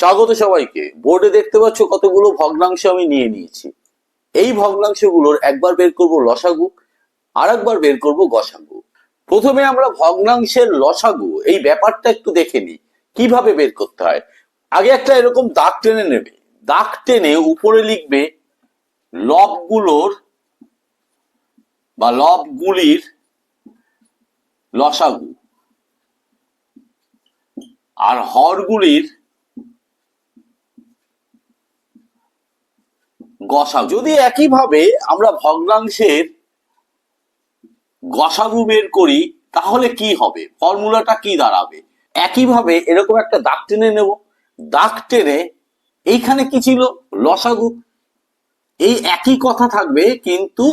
স্বাগত সবাইকে। বোর্ডে দেখতে পাচ্ছ কতগুলো ভগ্নাংশ আমি নিয়ে নিয়েছি। এই ভগ্নাংশগুলোর একবার বের করব লসাগু, আর একবার বের করব গসাগু। প্রথমে আমরা ভগ্নাংশের লসাগু এই ব্যাপারটা একটু দেখে নিই কিভাবে বের করতে হয়। আগে একটা এরকম দাগ টেনে নেবে, দাগ টেনে উপরে লিখবে লবগুলোর বা লবগুলির লসাগু আর হরগুলির গসাগু। যদি একইভাবে আমরা ভগ্নাংশের গসাগু বের করি তাহলে কি হবে, ফর্মুলাটা কি দাঁড়াবে? একইভাবে এরকম একটা দাগ টেনে নেব, দাগ টেনে এইখানে কি ছিল, লসাগু। এই একই কথা থাকবে, কিন্তু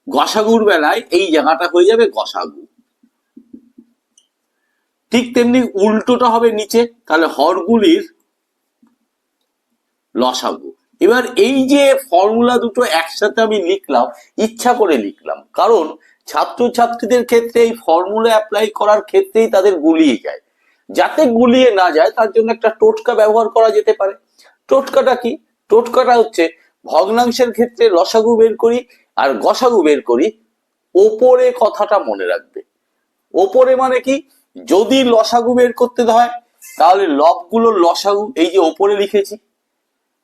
গসাগুর বেলায় এই জায়গাটা হয়ে যাবে গসাগু। ঠিক তেমনি উল্টোটা হবে নিচে, তাহলে হরগুলির লসাগু। এবার এই যে ফর্মুলা দুটো একসাথে আমি লিখলাম, ইচ্ছা করে লিখলাম, কারণ ছাত্রছাত্রীদের ক্ষেত্রে এই ফর্মুলা অ্যাপ্লাই করার ক্ষেত্রেই তাদের গুলিয়ে যায়। যাতে গুলিয়ে না যায় তার জন্য একটা টোটকা ব্যবহার করা যেতে পারে। টোটকাটা কি? টোটকাটা হচ্ছে ভগ্নাংশের ক্ষেত্রে লসাগু বের করি আর গসাগু বের করি, ওপরে কথাটা মনে রাখবে। ওপরে মানে কি, যদি লসাগু বের করতে হয় তাহলে লবগুলোর লসাগু এই যে ওপরে লিখেছি,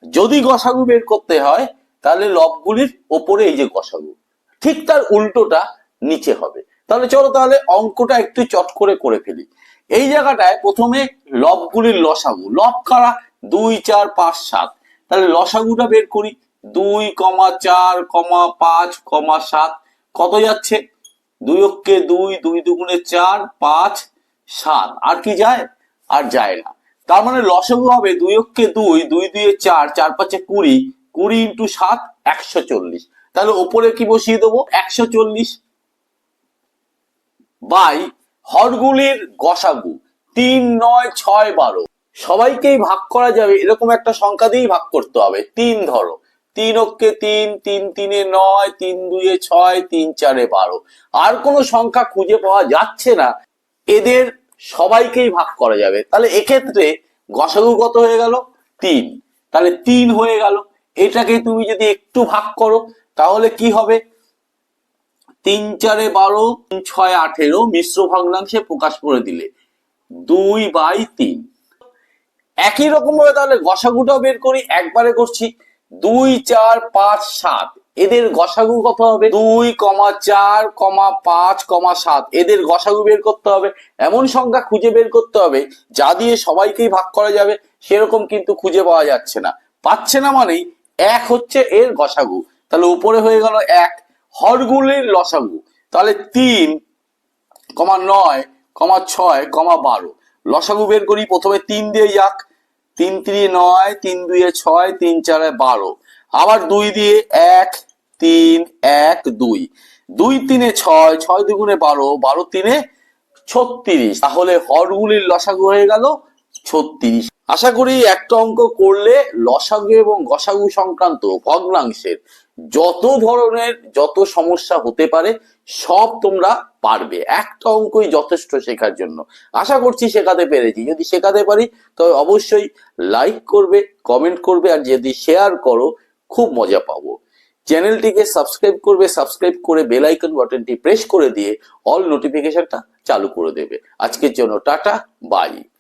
যদি গসাগু বের করতে হয় তাহলে লবগুলির ওপরে এই যে গসাগু, ঠিক তার উল্টোটা নিচে হবে। তাহলে চলো তাহলে অঙ্কটা একটু চট করে করে ফেলি। এই জায়গাটায় প্রথমে লবগুলির লসাগু, লব কারা, 2 4 5 7, তাহলে লসাগুটা বের করি। 2, 4, 5, 7 কত যাচ্ছে? 2 অক্ষে 2, 2 দুগুণে 4, 5, 7, আর কি যায়? আর যায় না। তার মানে লসাগু হবে 2 অক্ষে 2, 2 2 4, 4 5 20, 20 ইন্টু 7 140। তাহলে ওপরে কি বসিয়ে দেবো? 140 বাই হরগুলির গসাগু 3 9 6 12। সবাইকেই ভাগ করা যাবে এরকম একটা সংখ্যা দিয়েই ভাগ করতে হবে। 3 ধরো, 3 অক্ষে 3, 3 3 9, 3 2 6, 3 4 12। আর কোনো সংখ্যা খুঁজে পাওয়া যাচ্ছে না, এদের সবাইকেই ভাগ করা যাবে। তাহলে এক্ষেত্রে গসাগু কত হয়ে গেল? 3। তাহলে 3 হয়ে গেল। এটাকে তুমি যদি একটু ভাগ করো তাহলে কি হবে? 3 4 12, 3 6 18 মিশ্র ভগ্নাংশে প্রকাশ করে দিলে 2/3। একই রকম ভাবে তাহলে গসাগুটাও বের করি, একবারে করছি। 2 4 5 7, এদের গসাগু কত হবে? 2, 4, 5, 7, এদের গসাগু বের করতে হবে। এমন সংখ্যা খুঁজে বের করতে হবে যা দিয়ে সবাইকেই ভাগ করা যাবে, সেরকম কিন্তু খুঁজে পাওয়া যাচ্ছে না। পাচ্ছে না মানেই 1 হচ্ছে এর গসাগু, তাহলে উপরে হয়ে গেল 1। হরগুলির লসাগু, তাহলে 3, 9, 6, 12। লসাগু বের করি, প্রথমে 3 দিয়ে যাক। 3 3 9, 3 2 6, 3 4 12। আবার 2 দিয়ে 1 3 1 2, 2 3 6, 6 দুগুণে 12, 12 3 36। তাহলে হরগুলির লসাগু হয়ে গেল 36। আশা করি একটা অঙ্ক করলে লসাগু এবং গসাগু সংক্রান্ত ভগ্নাংশের যত সমস্যা হতে পারে সব তোমরা পারবে। একটা অঙ্কই যথেষ্ট শেখার জন্য। আশা করছি শেখাতে পেরেছি। যদি শেখাতে পারি তবে অবশ্যই লাইক করবে, কমেন্ট করবে, আর যদি শেয়ার করো খুব মজা পাবো। চ্যানেলটিকে সাবস্ক্রাইব করবে, সাবস্ক্রাইব করে বেল আইকন বাটনটি প্রেস করে দিয়ে অল নোটিফিকেশনটা চালু করে দেবে। আজকের জন্য টাটা, বাই।